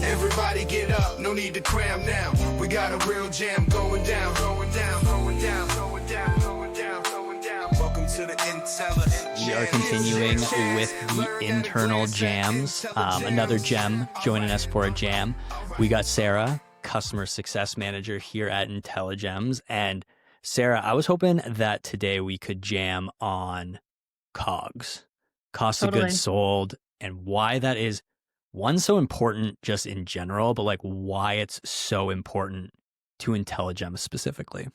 Everybody get up, no need to cram now. We got a real jam going down, going down, going down, going down, going down, going down. Welcome to the Intelligems. We are continuing with the internal jams. Another gem joining us for a jam. We got Sara, Customer Success Manager here at Intelligems. And Sara, I was hoping that today we could jam on COGS, cost of goods sold, and why that is, one, so important just in general, but like why it's so important to Intelligems specifically.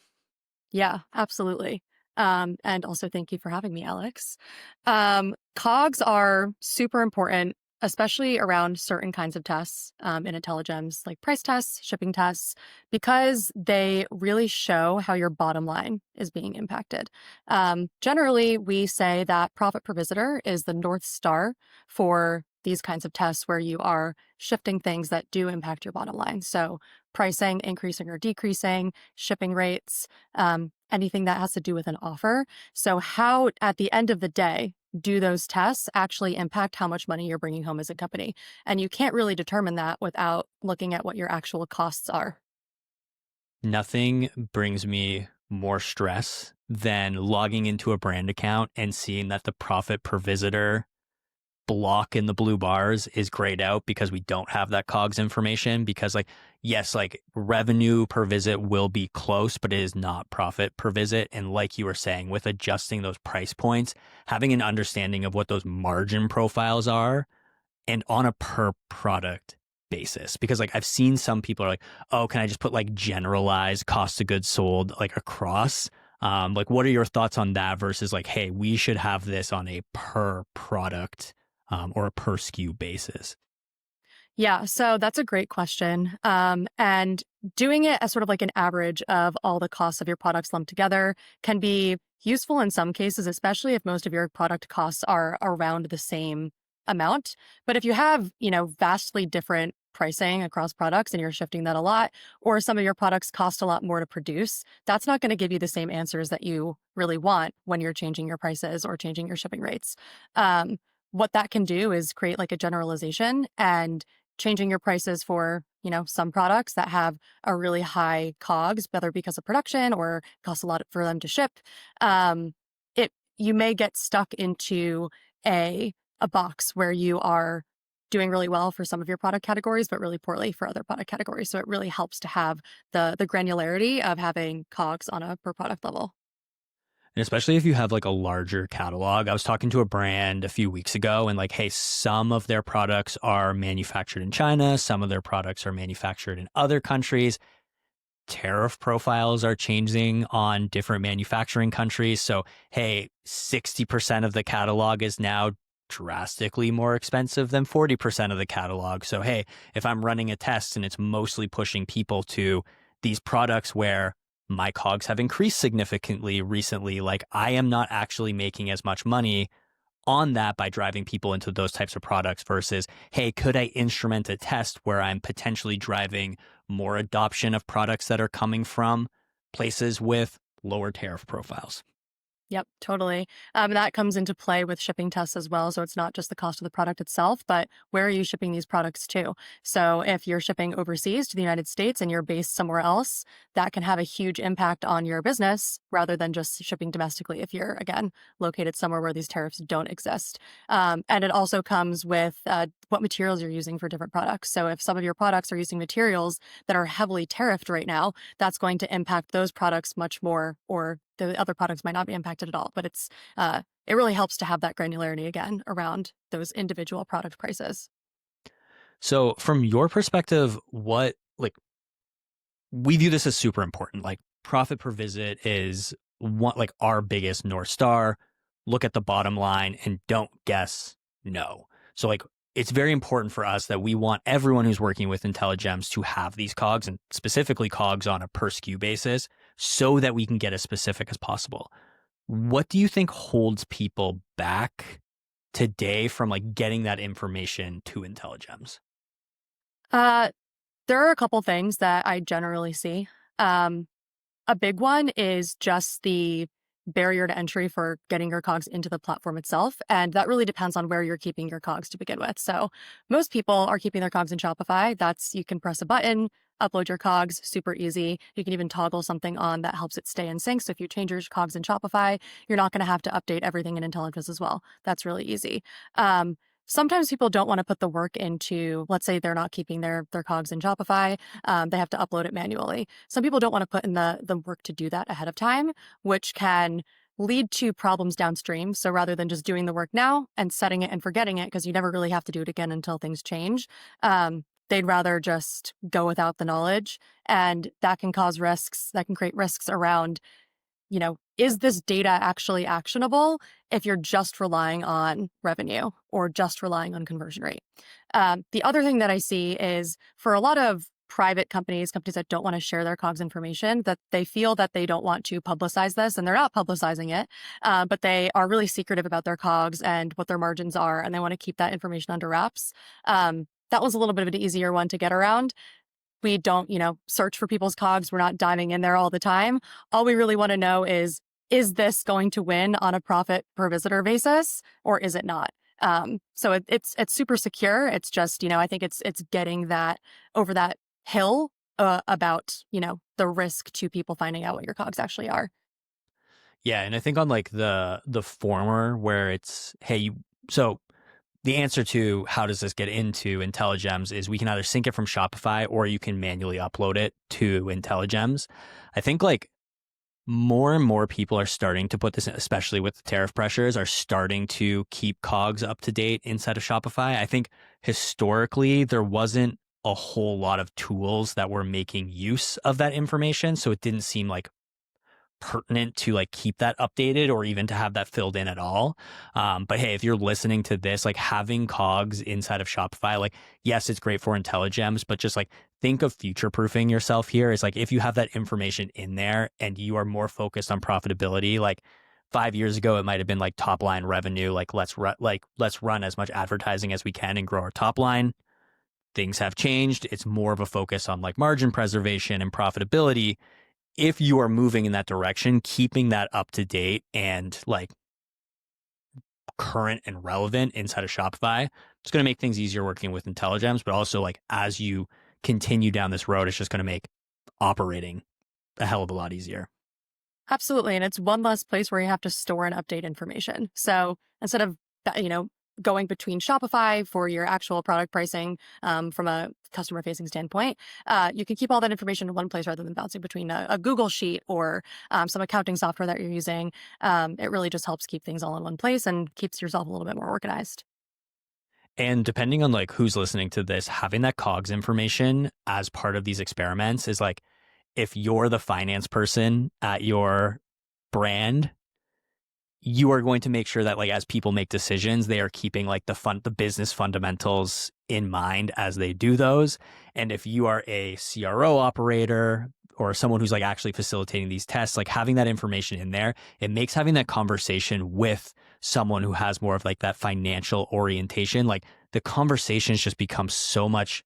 Yeah, absolutely. And also thank you for having me, Alex. COGS are super important, especially around certain kinds of tests in Intelligems, like price tests, shipping tests, because they really show how your bottom line is being impacted. Generally, we say that profit per visitor is the North Star for these kinds of tests where you are shifting things that do impact your bottom line. So pricing, increasing or decreasing, shipping rates, anything that has to do with an offer. So how, at the end of the day, do those tests actually impact how much money you're bringing home as a company? And you can't really determine that without looking at what your actual costs are. Nothing brings me more stress than logging into a brand account and seeing that the profit per visitor block in the blue bars is grayed out because we don't have that COGS information. Because yes, revenue per visit will be close, but it is not profit per visit. And like you were saying, with adjusting those price points, having an understanding of what those margin profiles are and on a per product basis. Because I've seen some people are like, oh, can I just put generalized cost of goods sold across? What are your thoughts on that versus hey, we should have this on a per product or a per SKU basis? Yeah, so that's a great question. And doing it as sort of an average of all the costs of your products lumped together can be useful in some cases, especially if most of your product costs are around the same amount. But if you have, vastly different pricing across products and you're shifting that a lot, or some of your products cost a lot more to produce, that's not going to give you the same answers that you really want when you're changing your prices or changing your shipping rates. What that can do is create a generalization, and changing your prices for, some products that have a really high COGS, whether because of production or costs a lot for them to ship. You may get stuck into a box where you are doing really well for some of your product categories, but really poorly for other product categories. So it really helps to have the granularity of having COGS on a per product level. And especially if you have a larger catalog. I was talking to a brand a few weeks ago and hey, some of their products are manufactured in China. Some of their products are manufactured in other countries. Tariff profiles are changing on different manufacturing countries. So, hey, 60% of the catalog is now drastically more expensive than 40% of the catalog. So, hey, if I'm running a test and it's mostly pushing people to these products where my COGS have increased significantly recently, I am not actually making as much money on that by driving people into those types of products versus, hey, could I instrument a test where I'm potentially driving more adoption of products that are coming from places with lower tariff profiles? Yep, totally. That comes into play with shipping tests as well. So it's not just the cost of the product itself, but where are you shipping these products to? So if you're shipping overseas to the United States and you're based somewhere else, that can have a huge impact on your business rather than just shipping domestically if you're, again, located somewhere where these tariffs don't exist. And it also comes with what materials you're using for different products. So if some of your products are using materials that are heavily tariffed right now, that's going to impact those products much more, or the other products might not be impacted at all. But it really helps to have that granularity again around those individual product prices. So from your perspective, what we view this as super important. Profit per visit is our biggest North Star. Look at the bottom line and don't guess no. So it's very important for us that we want everyone who's working with Intelligems to have these COGS, and specifically COGS on a per SKU basis, so that we can get as specific as possible. What do you think holds people back today from getting that information to Intelligems? There are a couple things that I generally see. A big one is just the barrier to entry for getting your COGS into the platform itself. And that really depends on where you're keeping your COGS to begin with. So most people are keeping their COGS in Shopify. You can press a button, upload your COGS, super easy. You can even toggle something on that helps it stay in sync. So if you change your COGS in Shopify, you're not going to have to update everything in Intelligems as well. That's really easy. Sometimes people don't want to put the work into, let's say they're not keeping their COGS in Shopify. They have to upload it manually. Some people don't want to put in the work to do that ahead of time, which can lead to problems downstream. So rather than just doing the work now and setting it and forgetting it, because you never really have to do it again until things change, they'd rather just go without the knowledge. And that can cause risks, that can create risks around, is this data actually actionable if you're just relying on revenue or just relying on conversion rate? The other thing that I see is for a lot of private companies that don't want to share their COGS information, that they feel that they don't want to publicize this, and they're not publicizing it, but they are really secretive about their COGS and what their margins are, and they want to keep that information under wraps. That was a little bit of an easier one to get around. We don't, search for people's COGS. We're not diving in there all the time. All we really want to know is this going to win on a profit per visitor basis, or is it not? So it's super secure. It's just, I think it's getting that over that hill about, the risk to people finding out what your COGS actually are. Yeah, and I think on like the former where it's, hey, so the answer to how does this get into IntelliJAMS is we can either sync it from Shopify or you can manually upload it to IntelliJAMS. I think like more and more people are starting to put this in, especially with the tariff pressures, are starting to keep COGS up to date inside of Shopify. I think historically there wasn't a whole lot of tools that were making use of that information. So it didn't seem like pertinent to like keep that updated or even to have that filled in at all. But hey, if you're listening to this, like having COGS inside of Shopify, like yes, it's great for IntelliGems, but just like think of future proofing yourself here. Is like if you have that information in there and you are more focused on profitability, like 5 years ago, it might have been like top line revenue, like let's run as much advertising as we can and grow our top line. Things have changed. It's more of a focus on like margin preservation and profitability. If you are moving in that direction, keeping that up to date and like current and relevant inside of Shopify, it's going to make things easier working with IntelliGems, but also like as you continue down this road, it's just going to make operating a hell of a lot easier. Absolutely. And it's one less place where you have to store and update information. So instead of, going between Shopify for your actual product pricing from a customer facing standpoint, you can keep all that information in one place rather than bouncing between a Google Sheet or some accounting software that you're using. It really just helps keep things all in one place and keeps yourself a little bit more organized. And depending on like who's listening to this, having that COGS information as part of these experiments is like, if you're the finance person at your brand, you are going to make sure that like as people make decisions, they are keeping like the business fundamentals in mind as they do those. And if you are a CRO operator or someone who's like actually facilitating these tests, like having that information in there, it makes having that conversation with someone who has more of like that financial orientation, like the conversations just become so much,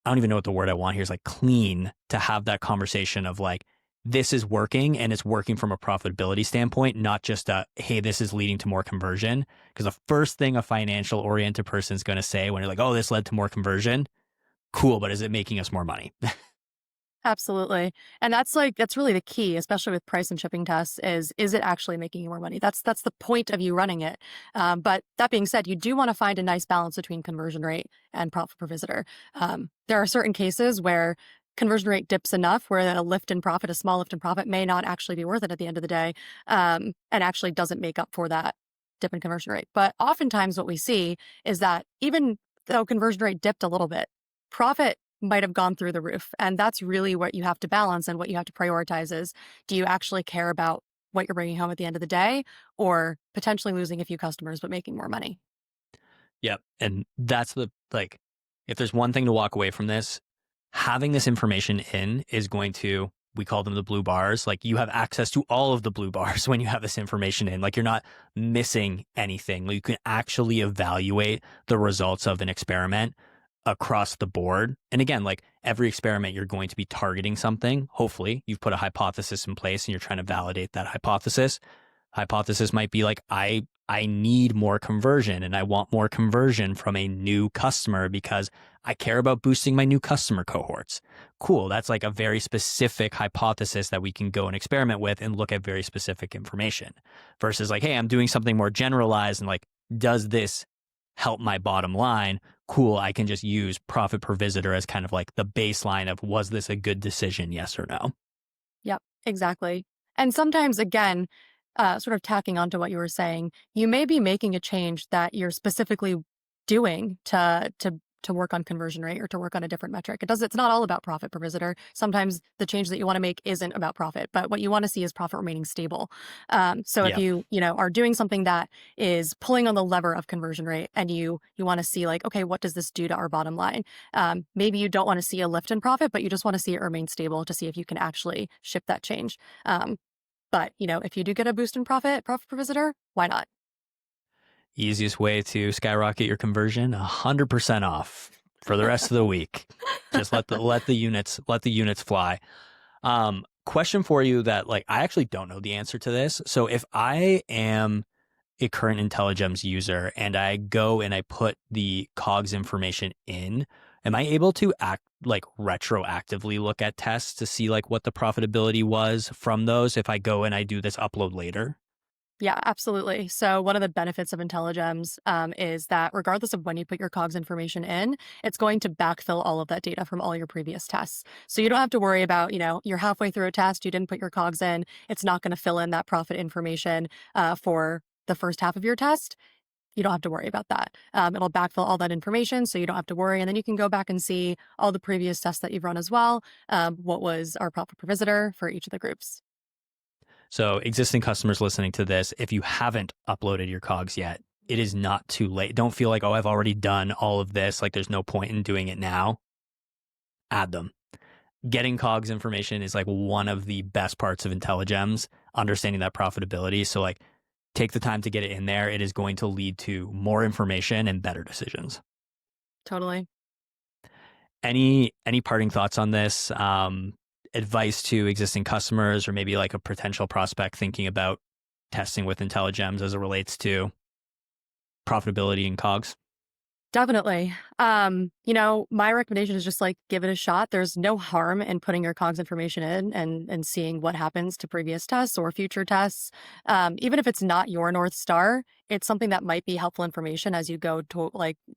I don't even know what the word I want here is, like clean, to have that conversation of like, this is working and it's working from a profitability standpoint, not just hey, this is leading to more conversion. Because the first thing a financial oriented person is going to say when you're like, oh, this led to more conversion. Cool. But is it making us more money? Absolutely. And that's really the key, especially with price and shipping tests, is it actually making you more money? That's the point of you running it. But that being said, you do want to find a nice balance between conversion rate and profit per visitor. There are certain cases where conversion rate dips enough where a small lift in profit may not actually be worth it at the end of the day, and actually doesn't make up for that dip in conversion rate. But oftentimes what we see is that even though conversion rate dipped a little bit, profit might have gone through the roof. And that's really what you have to balance and what you have to prioritize is, do you actually care about what you're bringing home at the end of the day, or potentially losing a few customers but making more money? Yep. And that's if there's one thing to walk away from this, having this information in is going to, we call them the blue bars. Like you have access to all of the blue bars when you have this information in. Like you're not missing anything. Like you can actually evaluate the results of an experiment across the board. And again, like every experiment you're going to be targeting something. Hopefully you've put a hypothesis in place and you're trying to validate that hypothesis. Hypothesis might be like, I need more conversion and I want more conversion from a new customer because I care about boosting my new customer cohorts. Cool. That's like a very specific hypothesis that we can go and experiment with and look at very specific information versus like, hey, I'm doing something more generalized and like, does this help my bottom line? Cool. I can just use profit per visitor as kind of like the baseline of, was this a good decision? Yes or no? Yep, exactly. And sometimes, again, sort of tacking onto what you were saying, you may be making a change that you're specifically doing to work on conversion rate or to work on a different metric. It's not all about profit per visitor. Sometimes the change that you want to make isn't about profit, but what you want to see is profit remaining stable. So if you are doing something that is pulling on the lever of conversion rate and you want to see like, okay, what does this do to our bottom line? Maybe you don't want to see a lift in profit, but you just want to see it remain stable to see if you can actually ship that change. But if you do get a boost in profit per visitor, why not? Easiest way to skyrocket your conversion, 100% off for the rest of the week. Just let the units fly. Question for you that like I actually don't know the answer to this. So if I am a current Intelligems user and I go and I put the COGS information in, am I able to retroactively look at tests to see like what the profitability was from those if I go and I do this upload later? Yeah, absolutely. So one of the benefits of IntelliGEMS is that regardless of when you put your COGS information in, it's going to backfill all of that data from all your previous tests. So you don't have to worry about, you're halfway through a test, you didn't put your COGS in, it's not going to fill in that profit information for the first half of your test. You don't have to worry about that. It'll backfill all that information, so you don't have to worry. And then you can go back and see all the previous tests that you've run as well. What was our profit per visitor for each of the groups? So existing customers listening to this, if you haven't uploaded your COGS yet, it is not too late. Don't feel like, oh, I've already done all of this. Like there's no point in doing it now. Add them. Getting COGS information is like one of the best parts of IntelliGEMS, understanding that profitability. So like take the time to get it in there. It is going to lead to more information and better decisions. Totally. Any parting thoughts on this? Advice to existing customers or maybe like a potential prospect thinking about testing with IntelliGEMS as it relates to profitability and COGS? Definitely. My recommendation is just like give it a shot. There's no harm in putting your COGS information in and seeing what happens to previous tests or future tests. Even if it's not your North Star, it's something that might be helpful information as you go to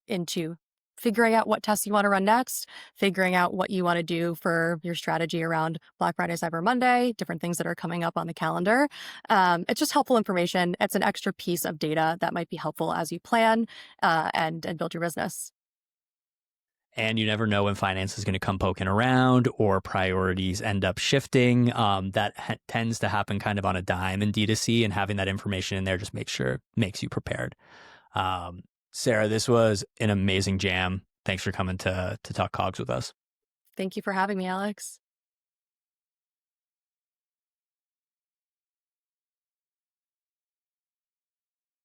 into figuring out what tests you want to run next, figuring out what you want to do for your strategy around Black Friday, Cyber Monday, different things that are coming up on the calendar. It's just helpful information. It's an extra piece of data that might be helpful as you plan and build your business. And you never know when finance is going to come poking around or priorities end up shifting. That tends to happen kind of on a dime in D2C, and having that information in there just makes you prepared. Sara, this was an amazing jam. Thanks for coming to talk COGS with us. Thank you for having me, Alex.